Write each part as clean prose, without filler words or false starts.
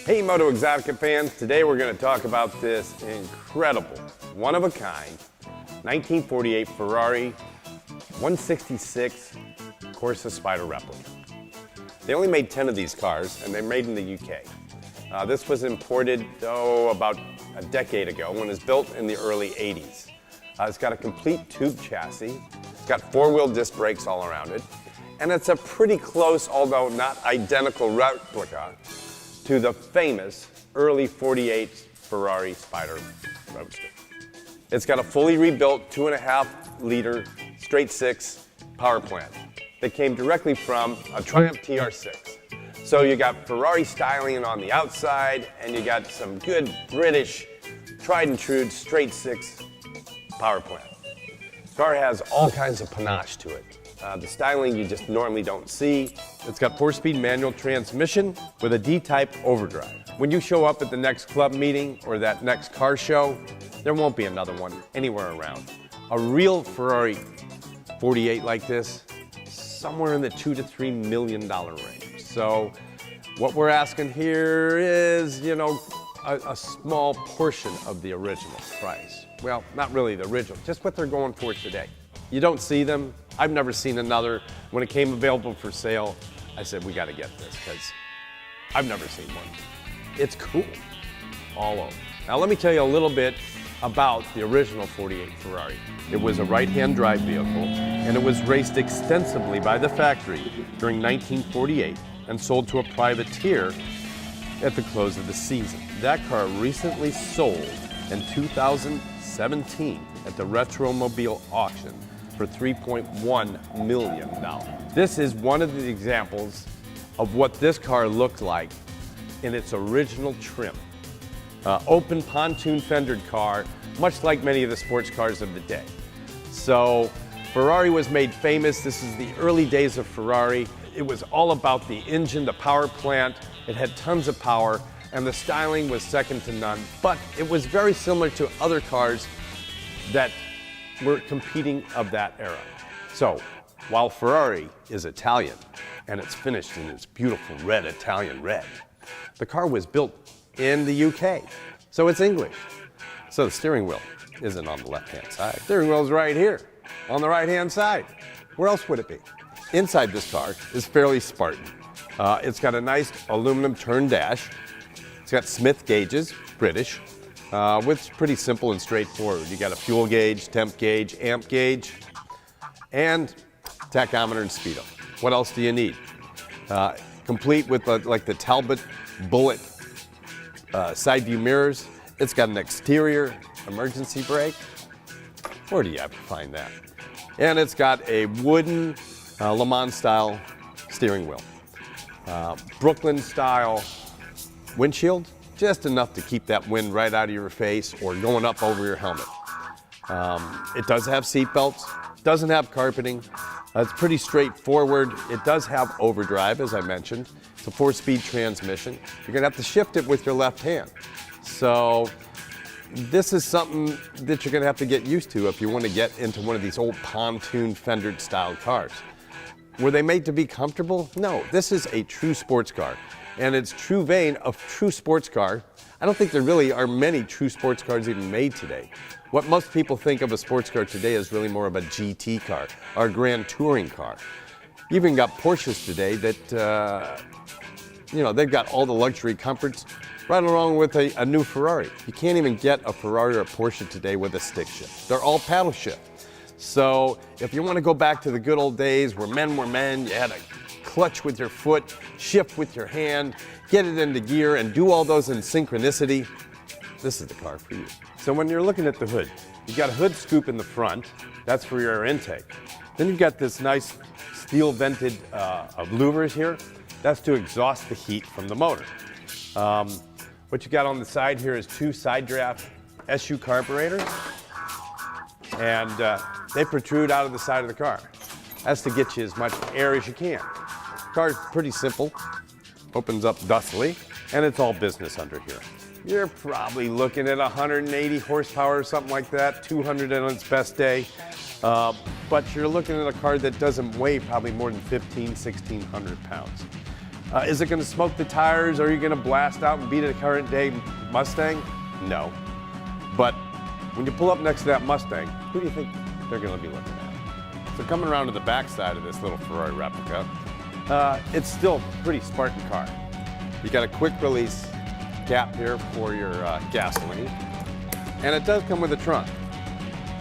Hey Moto Exotica fans, today we're going to talk about this incredible, one-of-a-kind 1948 Ferrari 166 Corsa Spyder Replica. They only made 10 of these cars and they're made in the UK. This was imported, about a decade ago when it was built in the early 80s. It's got a complete tube chassis, it's got four-wheel disc brakes all around it, and it's a pretty close, although not identical replica to the famous early 48 Ferrari Spyder Roadster. It's got a fully rebuilt 2.5-liter straight six power plant that came directly from a Triumph TR6. So you got Ferrari styling on the outside, and you got some good British tried and true straight six power plant. The car has all kinds of panache to it. The styling you just normally don't see. It's got 4-speed manual transmission with a D-type overdrive. When you show up at the next club meeting or that next car show, there won't be another one anywhere around. A real Ferrari 48 like this, somewhere in the $2 to $3 million range. So what we're asking here is, a small portion of the original price. Well, not really the original, just what they're going for today. You don't see them. I've never seen another. When it came available for sale, I said, we got to get this because I've never seen one. It's cool all over. Now let me tell you a little bit about the original 48 Ferrari. It was a right-hand drive vehicle, and it was raced extensively by the factory during 1948 and sold to a privateer at the close of the season. That car recently sold in 2017 at the Retromobile auction for $3.1 million. This is one of the examples of what this car looked like in its original trim. Open pontoon fendered car, much like many of the sports cars of the day. So Ferrari was made famous. This is the early days of Ferrari. It was all about the engine, the power plant. It had tons of power, and the styling was second to none. But it was very similar to other cars that were competing of that era. So while Ferrari is Italian and it's finished in its beautiful red Italian red, the car was built in the UK, so it's English. So the steering wheel isn't on the left-hand side. Steering wheel's right here on the right-hand side. Where else would it be? Inside this car is fairly Spartan. It's got a nice aluminum turn dash. It's got Smith gauges, British, which is pretty simple and straightforward. You got a fuel gauge, temp gauge, amp gauge, and tachometer and speedo. What else do you need? Complete with like the Talbot Bullet side view mirrors. It's got an exterior emergency brake. Where do you ever find that? And it's got a wooden Le Mans style steering wheel. Brooklyn style windshield. Just enough to keep that wind right out of your face or going up over your helmet. It does have seat belts, doesn't have carpeting. It's pretty straightforward. It does have overdrive, as I mentioned. It's a 4-speed transmission. You're gonna have to shift it with your left hand. So this is something that you're gonna have to get used to if you want to get into one of these old pontoon fendered style cars. Were they made to be comfortable? No, this is a true sports car. And its true vein of true sports car, I don't think there really are many true sports cars even made today. What most people think of a sports car today is really more of a GT car or a grand touring car. You even got Porsches today that, they've got all the luxury comforts right along with a new Ferrari. You can't even get a Ferrari or a Porsche today with a stick shift. They're all paddle shift. So if you want to go back to the good old days where men were men, you had a clutch with your foot, shift with your hand, get it into gear, and do all those in synchronicity, this is the car for you. So when you're looking at the hood, you've got a hood scoop in the front. That's for your air intake. Then you've got this nice steel vented louvers here. That's to exhaust the heat from the motor. What you got on the side here is 2 side draft SU carburetors, and they protrude out of the side of the car. That's to get you as much air as you can. The car's pretty simple, opens up dustily, and it's all business under here. You're probably looking at 180 horsepower or something like that, 200 on its best day. But you're looking at a car that doesn't weigh probably more than 1,600 pounds. Is it going to smoke the tires? Are you going to blast out and beat a current day Mustang? No. But when you pull up next to that Mustang, who do you think they're going to be looking at? So coming around to the back side of this little Ferrari replica, it's still a pretty Spartan car. You got a quick release cap here for your gasoline, and it does come with a trunk,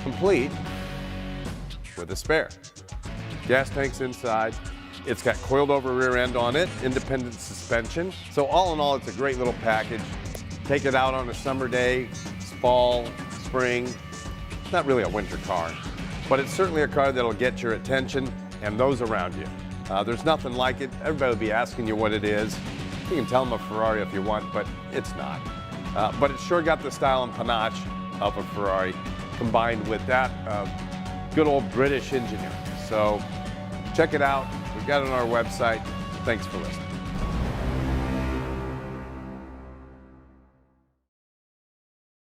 complete with a spare. Gas tank's inside. It's got coiled over rear end on it, independent suspension. So all in all, it's a great little package. Take it out on a summer day, fall, spring. It's not really a winter car, but it's certainly a car that'll get your attention and those around you. There's nothing like it. Everybody will be asking you what it is. You can tell them a Ferrari if you want, but it's not. But it's sure got the style and panache of a Ferrari combined with that good old British engineering. So check it out. We've got it on our website. Thanks for listening.